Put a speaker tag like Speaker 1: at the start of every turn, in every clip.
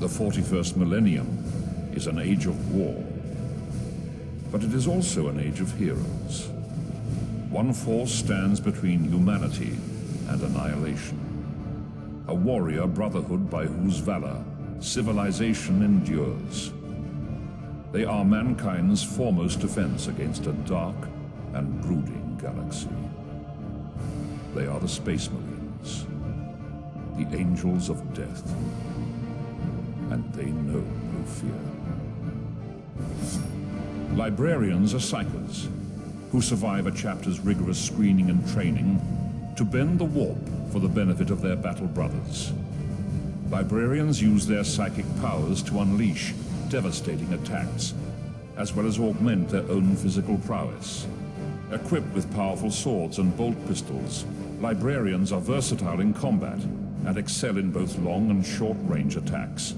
Speaker 1: The 41st millennium is an age of war, but it is also an age of heroes. One force stands between humanity and annihilation. A warrior brotherhood by whose valor civilization endures. They are mankind's foremost defense against a dark and brooding galaxy. They are the Space Marines, the angels of death, and they know no fear. Librarians are psychers who survive a chapter's rigorous screening and training to bend the warp for the benefit of their battle brothers. Librarians use their psychic powers to unleash devastating attacks, as well as augment their own physical prowess. Equipped with powerful swords and bolt pistols, librarians are versatile in combat and excel in both long and short-range attacks.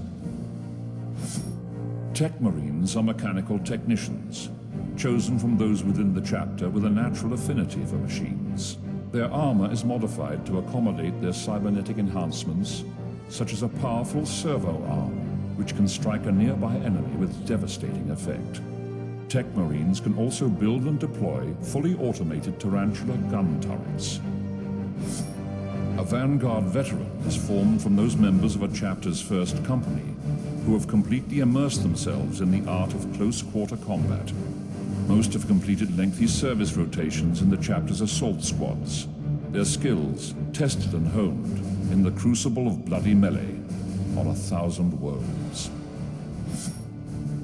Speaker 1: Tech Marines are mechanical technicians, chosen from those within the chapter with a natural affinity for machines. Their armor is modified to accommodate their cybernetic enhancements, such as a powerful servo arm, which can strike a nearby enemy with devastating effect. Tech Marines can also build and deploy fully automated tarantula gun turrets. A Vanguard veteran is formed from those members of a chapter's first company who have completely immersed themselves in the art of close-quarter combat. Most have completed lengthy service rotations in the chapter's assault squads, their skills tested and honed in the crucible of bloody melee on 1,000 worlds.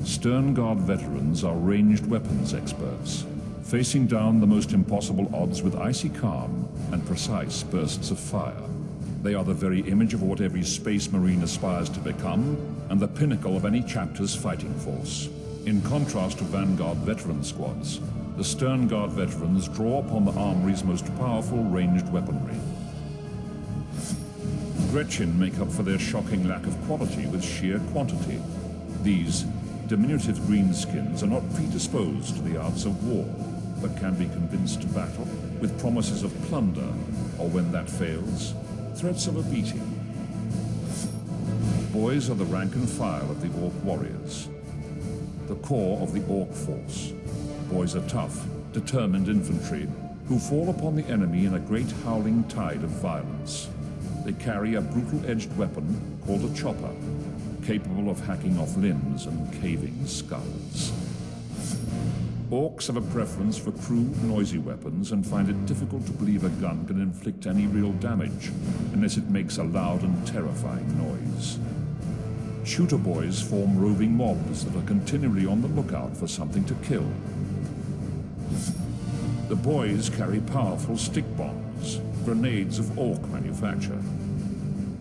Speaker 1: Stern Guard veterans are ranged weapons experts, facing down the most impossible odds with icy calm and precise bursts of fire. They are the very image of what every Space Marine aspires to become, and the pinnacle of any chapter's fighting force. In contrast to Vanguard veteran squads, the Stern Guard veterans draw upon the Armory's most powerful ranged weaponry. Gretchen make up for their shocking lack of quality with sheer quantity. These diminutive greenskins are not predisposed to the arts of war, but can be convinced to battle with promises of plunder, or when that fails, threats of a beating. Boys are the rank and file of the Orc warriors, the core of the Orc force. Boys are tough, determined infantry who fall upon the enemy in a great howling tide of violence. They carry a brutal-edged weapon called a chopper, capable of hacking off limbs and caving skulls. Orcs have a preference for crude, noisy weapons and find it difficult to believe a gun can inflict any real damage unless it makes a loud and terrifying noise. Shooter boys form roving mobs that are continually on the lookout for something to kill. The boys carry powerful stick bombs, grenades of Orc manufacture.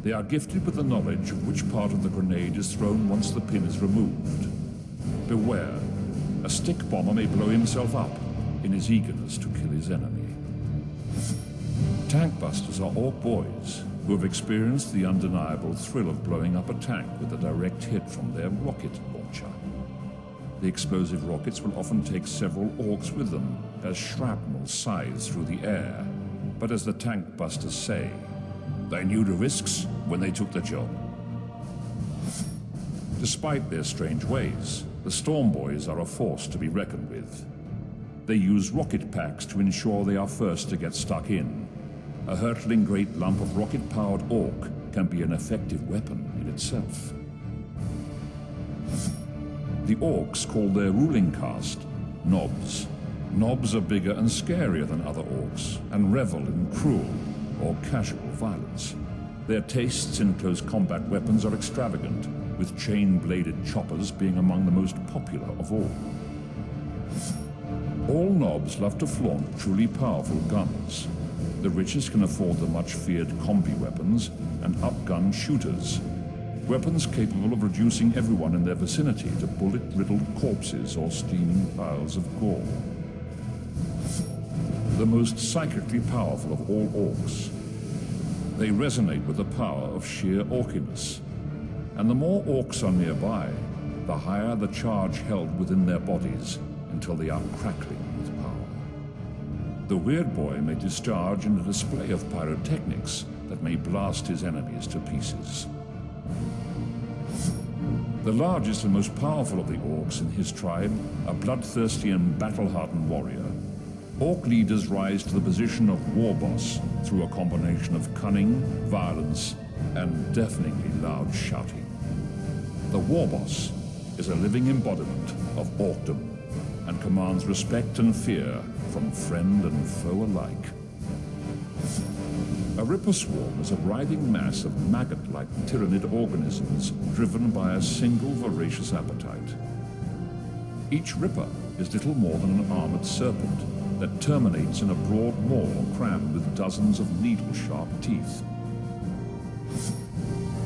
Speaker 1: They are gifted with the knowledge of which part of the grenade is thrown once the pin is removed. Beware, a stick bomber may blow himself up in his eagerness to kill his enemy. Tank busters are Orc boys who have experienced the undeniable thrill of blowing up a tank with a direct hit from their rocket launcher. The explosive rockets will often take several Orcs with them as shrapnel sighs through the air. But as the tank busters say, they knew the risks when they took the job. Despite their strange ways, the Storm Boys are a force to be reckoned with. They use rocket packs to ensure they are first to get stuck in. A hurtling great lump of rocket-powered Orc can be an effective weapon in itself. The Orcs call their ruling caste Knobs. Knobs are bigger and scarier than other Orcs and revel in cruel or casual violence. Their tastes in close combat weapons are extravagant, with chain-bladed choppers being among the most popular of all. All Knobs love to flaunt truly powerful guns. The richest can afford the much-feared combi weapons and upgun shooters, weapons capable of reducing everyone in their vicinity to bullet-riddled corpses or steaming piles of gore. The most psychically powerful of all Orcs. They resonate with the power of sheer Orciness, and the more Orcs are nearby, the higher the charge held within their bodies until they are crackling with power. The Weird Boy may discharge in a display of pyrotechnics that may blast his enemies to pieces. The largest and most powerful of the orcs in his tribe, a bloodthirsty and battle-hardened warrior, orc leaders rise to the position of war boss through a combination of cunning, violence, and deafeningly loud shouting. The war boss is a living embodiment of orcdom and commands respect and fear from friend and foe alike. A Ripper swarm is a writhing mass of maggot-like tyrannid organisms driven by a single voracious appetite. Each Ripper is little more than an armored serpent that terminates in a broad maw crammed with dozens of needle-sharp teeth.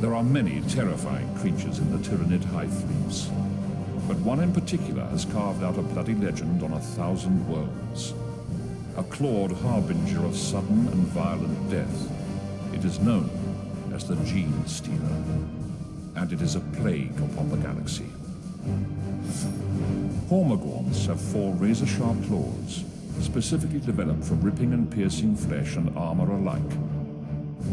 Speaker 1: There are many terrifying creatures in the tyrannid hive fleets, but one in particular has carved out a bloody legend on 1,000 worlds. A clawed harbinger of sudden and violent death, it is known as the Gene Stealer, and it is a plague upon the galaxy. Hormagorns have 4 razor-sharp claws, specifically developed for ripping and piercing flesh and armor alike.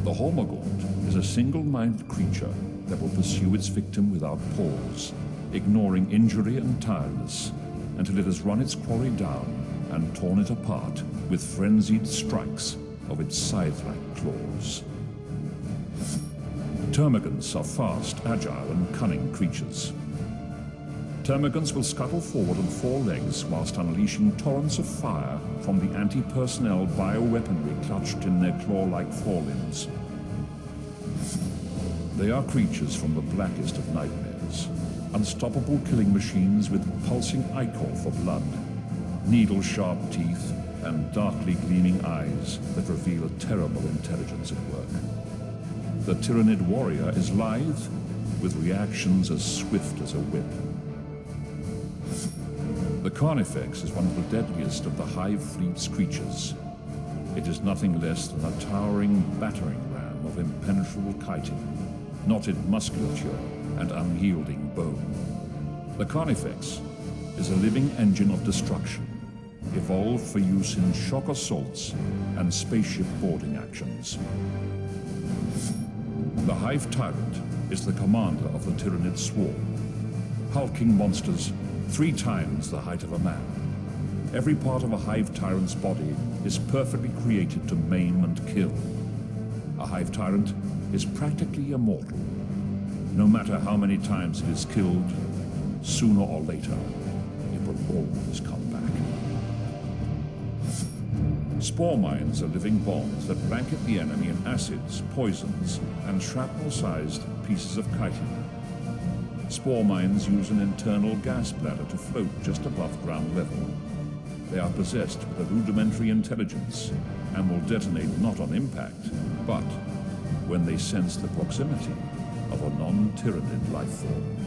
Speaker 1: The Hormagaunt is a single-minded creature that will pursue its victim without pause, ignoring injury and tiredness until it has run its quarry down and torn it apart with frenzied strikes of its scythe-like claws. Termagants are fast, agile, and cunning creatures. Termagants will scuttle forward on 4 legs whilst unleashing torrents of fire from the anti-personnel bioweaponry clutched in their claw-like forelimbs. They are creatures from the blackest of nightmares, unstoppable killing machines with pulsing ichor for blood, needle-sharp teeth, and darkly gleaming eyes that reveal a terrible intelligence at work. The tyrannid warrior is lithe, with reactions as swift as a whip. The Carnifex is one of the deadliest of the Hive Fleet's creatures. It is nothing less than a towering battering ram of impenetrable chitin, knotted musculature, and unyielding bone. The Carnifex is a living engine of destruction, evolved for use in shock assaults and spaceship boarding actions. The Hive Tyrant is the commander of the Tyrannid Swarm, hulking monsters 3 times the height of a man. Every part of a Hive Tyrant's body is perfectly created to maim and kill. A Hive Tyrant is practically immortal. No matter how many times it is killed, sooner or later, it will always come back. Spore mines are living bombs that blanket the enemy in acids, poisons, and shrapnel-sized pieces of chitin. Spore mines use an internal gas bladder to float just above ground level. They are possessed with a rudimentary intelligence and will detonate not on impact, but when they sense the proximity of a non-tyrannid life form.